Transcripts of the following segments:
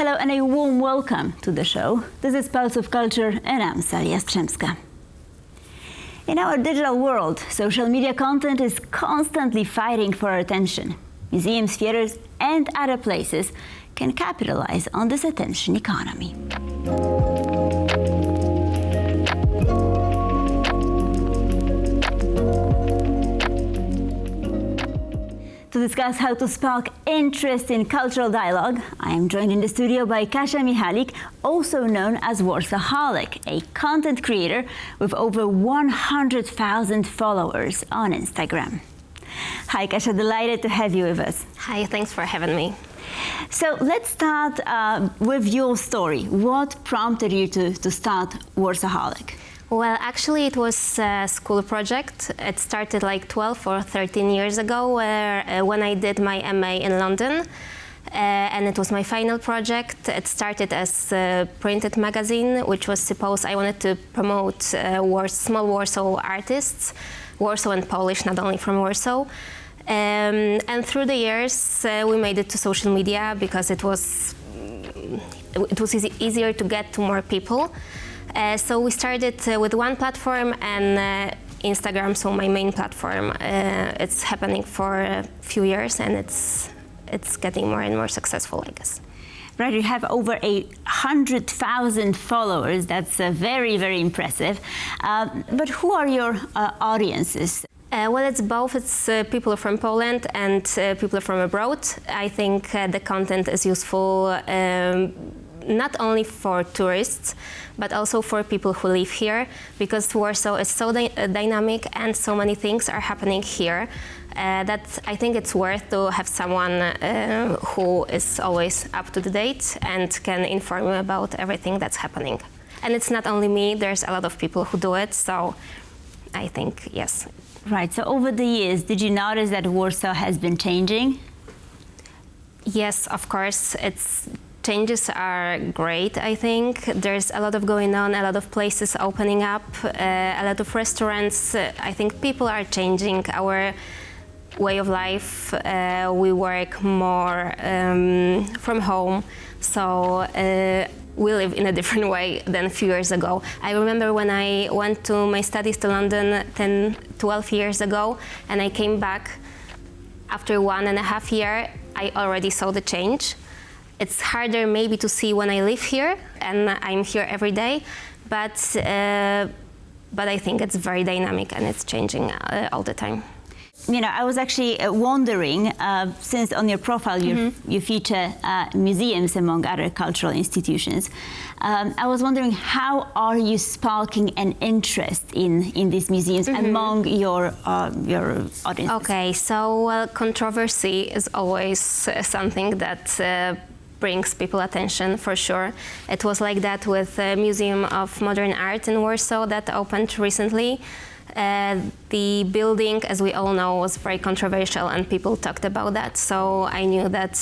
Hello and a warm welcome to the show. This is Pulse of Culture and I'm Sally Jastrzębska. In our digital world, social media content is constantly fighting for our attention. Museums, theaters and other places can capitalize on this attention economy. To discuss how to spark interest in cultural dialogue, I am joined in the studio by Kasia Michalik, also known as Warsawholic, a content creator with over 100,000 followers on Instagram. Hi Kasia, delighted to have you with us. Hi, thanks for having me. So let's start with your story. What prompted you to start Warsawholic? Well, actually, it was a school project. It started like 12 or 13 years ago, when I did my MA in London. And it was my final project. It started as a printed magazine, which was supposed, I wanted to promote small Warsaw artists, Warsaw and Polish, not only from Warsaw. And through the years, we made it to social media because it was easier to get to more people. So we started with one platform and Instagram, so my main platform. It's happening for a few years and it's getting more and more successful, I guess. Right, you have over 100,000 followers. That's very, very impressive. But who are your audiences? Well, it's both. It's people from Poland and people from abroad. I think the content is useful not only for tourists, but also for people who live here, because Warsaw is so dynamic and so many things are happening here that I think it's worth to have someone who is always up to the date and can inform you about everything that's happening. And it's not only me, there's a lot of people who do it, so I think, yes. Right, so over the years, did you notice that Warsaw has been changing? Yes, of course. Changes are great, I think. There's a lot of going on, a lot of places opening up, a lot of restaurants. I think people are changing our way of life. We work more from home, so we live in a different way than a few years ago. I remember when I went to my studies to London 10, 12 years ago, and I came back after 1.5 years, I already saw the change. It's harder maybe to see when I live here, and I'm here every day, but I think it's very dynamic and it's changing all the time. You know, I was actually wondering, since on your profile you feature museums among other cultural institutions, I was wondering how are you sparking an interest in these museums among your audience? Okay, so controversy is always something that brings people attention, for sure. It was like that with the Museum of Modern Art in Warsaw that opened recently. The building, as we all know, was very controversial and people talked about that. So I knew that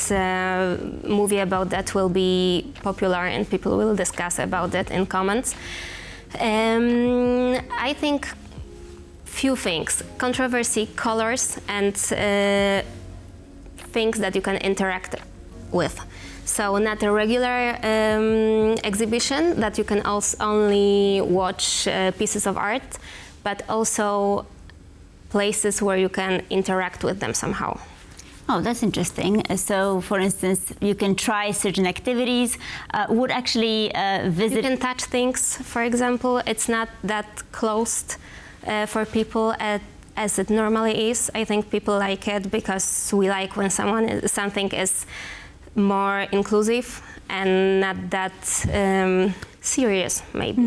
movie about that will be popular and people will discuss about that in comments. I think few things: controversy, colors, and things that you can interact with. So not a regular exhibition that you can also only watch pieces of art, but also places where you can interact with them somehow. Oh, that's interesting. So, for instance, you can try certain activities, would actually visit... You can touch things, for example. It's not that closed for people as it normally is. I think people like it because we like when something is more inclusive and not that serious, maybe.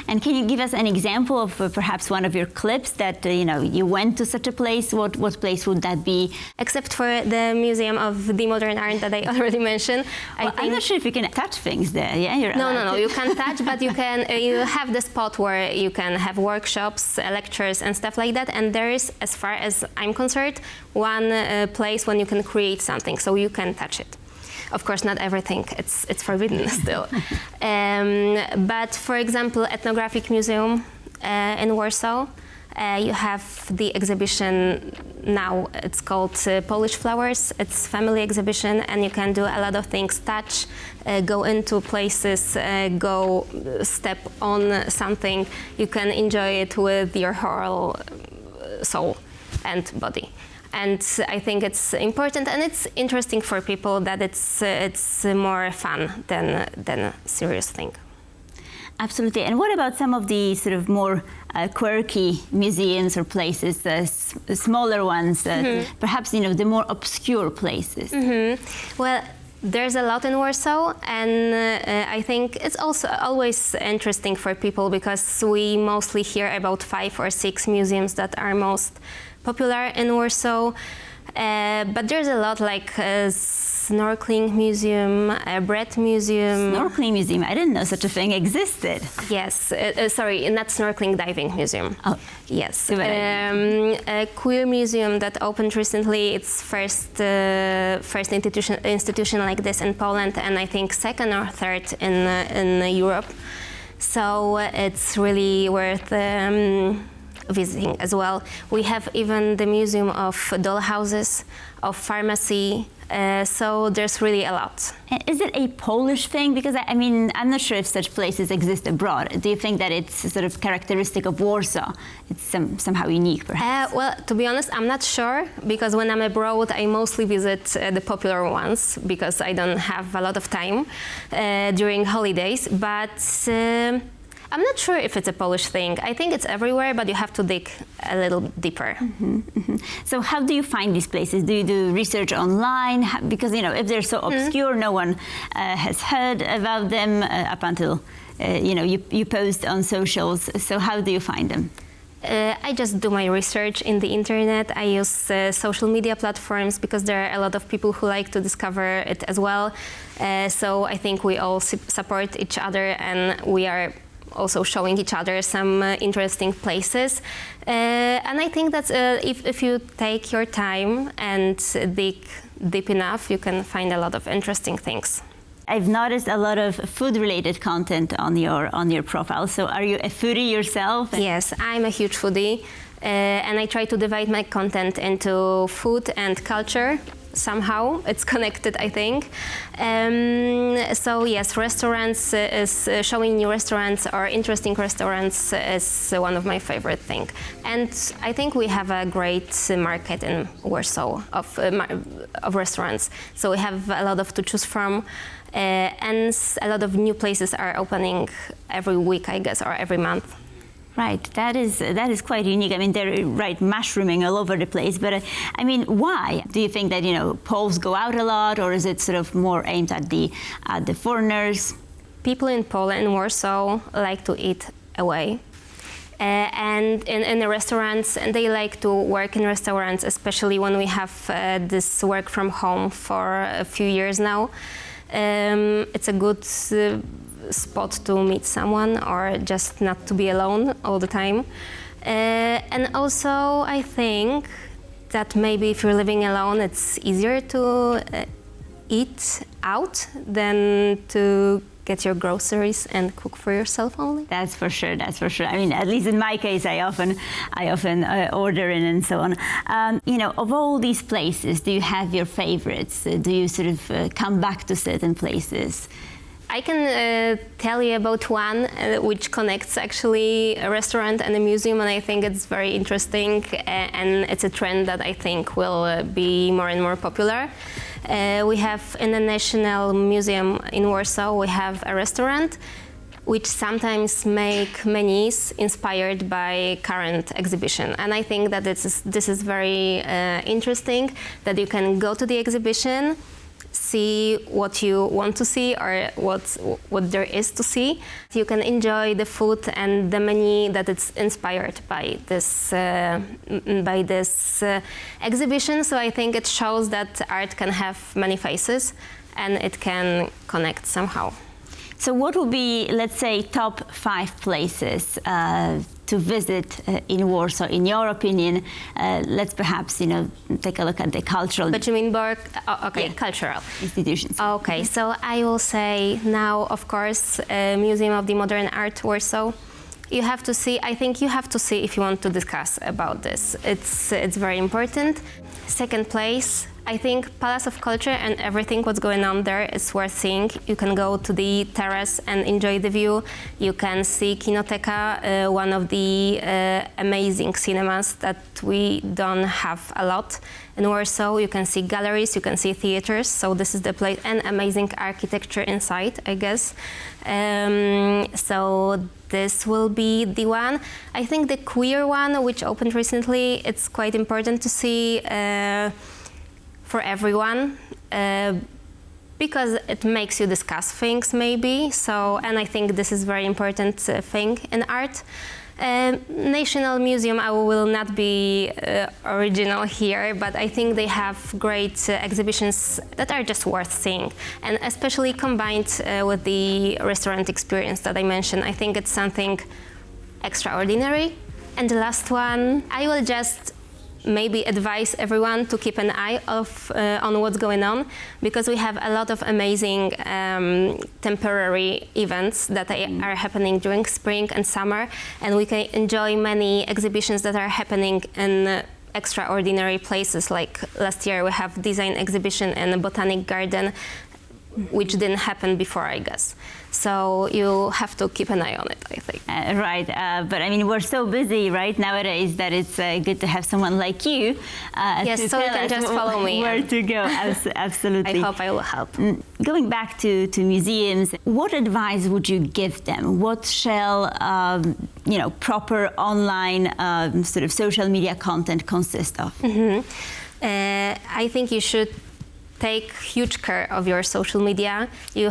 And can you give us an example of perhaps one of your clips that you went to such a place? What place would that be? Except for the Museum of the Modern Art that I already mentioned. I'm not sure if you can touch things there. Yeah, No. You can't touch, but you can. You have the spot where you can have workshops, lectures, and stuff like that. And there is, as far as I'm concerned, one place when you can create something, so you can touch it. Of course, not everything. It's forbidden still. But for example, Ethnographic Museum in Warsaw, You have the exhibition now, it's called Polish Flowers. It's family exhibition, and you can do a lot of things, touch, go into places, go step on something. You can enjoy it with your whole soul and body. And I think it's important and it's interesting for people that it's more fun than a serious thing. Absolutely. And what about some of the sort of more quirky museums or places, smaller ones, perhaps, the more obscure places? Well, there's a lot in Warsaw, and I think it's also always interesting for people because we mostly hear about 5 or 6 museums that are most popular in Warsaw. But there's a lot like snorkeling museum, a bread museum. Snorkeling museum, I didn't know such a thing existed. Yes, sorry, not snorkeling, diving museum. Oh, yes. A queer museum that opened recently. It's first institution like this in Poland, and I think second or third in Europe. So it's really worth visiting as well. We have even the Museum of Dollhouses, of Pharmacy, so there's really a lot. Is it a Polish thing? Because I mean, I'm not sure if such places exist abroad. Do you think that it's sort of characteristic of Warsaw? It's somehow unique, perhaps? Well, to be honest, I'm not sure, because when I'm abroad, I mostly visit the popular ones, because I don't have a lot of time during holidays, but I'm not sure if it's a Polish thing. I think it's everywhere, but you have to dig a little deeper. So how do you find these places? Do you do research online? Because, if they're so obscure, no one has heard about them up until, you post on socials. So how do you find them? I just do my research in the internet. I use social media platforms because there are a lot of people who like to discover it as well. So I think we all support each other, and we are also showing each other some interesting places. And I think that if you take your time and dig deep enough, you can find a lot of interesting things. I've noticed a lot of food-related content on your profile. So are you a foodie yourself? Yes, I'm a huge foodie, and I try to divide my content into food and culture. Somehow it's connected, I think. So yes, restaurants, showing new restaurants or interesting restaurants is one of my favorite things. And I think we have a great market in Warsaw of restaurants. So we have a lot to choose from, and a lot of new places are opening every week, I guess, or every month. Right, that is quite unique. I mean, they're mushrooming all over the place. But I mean, why do you think that Poles go out a lot, or is it sort of more aimed at the foreigners? People in Poland, in Warsaw, like to eat away, and in the restaurants, and they like to work in restaurants, especially when we have this work from home for a few years now. It's a good spot to meet someone, or just not to be alone all the time. And also I think that maybe if you're living alone, it's easier to eat out than to get your groceries and cook for yourself only. That's for sure. I mean, at least in my case, I often order in and so on. Of all these places, do you have your favorites? Do you sort of come back to certain places? I can tell you about one which connects actually a restaurant and a museum, and I think it's very interesting, and it's a trend that I think will be more and more popular. We have in the National Museum in Warsaw, we have a restaurant which sometimes make menus inspired by current exhibition. And I think that this is very interesting, that you can go to the exhibition, see what you want to see or what there is to see. You can enjoy the food and the menu that it's inspired by this exhibition. So I think it shows that art can have many faces and it can connect somehow. So what would be, let's say, top 5 places to visit in Warsaw, in your opinion? Let's perhaps, take a look at the cultural... But you mean cultural institutions. Okay, so I will say now, of course, Museum of the Modern Art, Warsaw. You have to see, I think you have to see if you want to discuss about this. It's very important. Second place, I think Palace of Culture and everything what's going on there is worth seeing. You can go to the terrace and enjoy the view. You can see Kinoteka, one of the amazing cinemas that we don't have a lot in Warsaw. You can see galleries, you can see theaters, so this is the place, and amazing architecture inside, I guess. So this will be the one. I think the queer one, which opened recently, it's quite important to see for everyone, because it makes you discuss things maybe. So, and I think this is very important thing in art. National Museum, I will not be original here, but I think they have great exhibitions that are just worth seeing, and especially combined with the restaurant experience that I mentioned. I think it's something extraordinary. And the last one, I will just maybe advise everyone to keep an eye on what's going on, because we have a lot of amazing temporary events that are happening during spring and summer, and we can enjoy many exhibitions that are happening in extraordinary places. Like last year we have design exhibition in a botanic garden, which didn't happen before, I guess. So you have to keep an eye on it, I think. Right, but I mean, we're so busy right nowadays that it's good to have someone like you yes, to so you tell can us just follow me. Where to go, absolutely. I hope I will help. Going back to museums, what advice would you give them? What shall proper online sort of social media content consist of? I think you should take huge care of your social media. You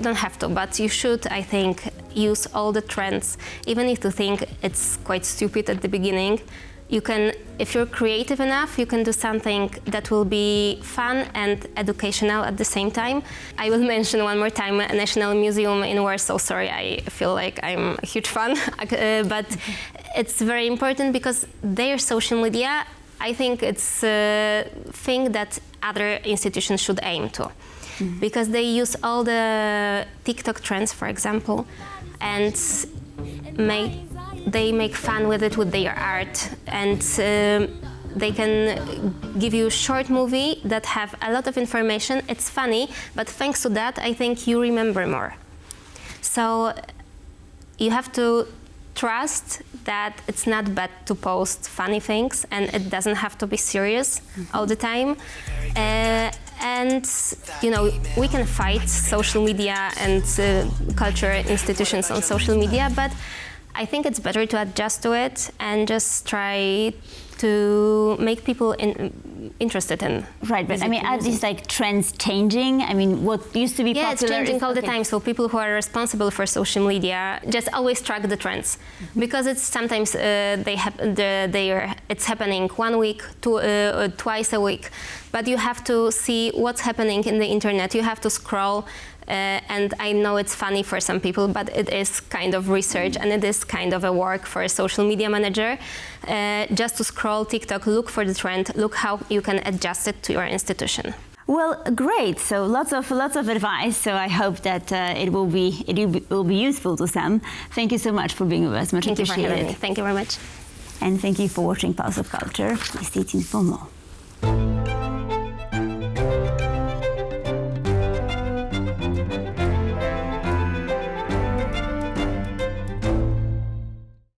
don't have to, but you should, I think, use all the trends. Even if you think it's quite stupid at the beginning, you can, if you're creative enough, you can do something that will be fun and educational at the same time. I will mention one more time National Museum in Warsaw. Sorry, I feel like I'm a huge fan, but it's very important because their social media, I think it's a thing that other institutions should aim to. Because they use all the TikTok trends, for example, and they make fun with it with their art, and they can give you a short movie that have a lot of information. It's funny, but thanks to that, I think you remember more. So you have to trust that it's not bad to post funny things, and it doesn't have to be serious all the time. And we can fight social media and culture institutions on social media, but I think it's better to adjust to it and just try to make people interested in. Right, but I mean, are these like trends changing? I mean, what used to be popular? Yeah, it's changing all the time. So people who are responsible for social media just always track the trends, because it's sometimes it's happening 1 week, twice a week, but you have to see what's happening in the internet. You have to scroll. And I know it's funny for some people, but it is kind of research and it is kind of a work for a social media manager. Just to scroll TikTok, look for the trend, look how you can adjust it to your institution. Well, great. So lots of advice. So I hope that it will be useful to some. Thank you so much for being with us. Much appreciated. Thank you for having me. Thank you very much. And thank you for watching Pulse of Culture. Stay tuned for more.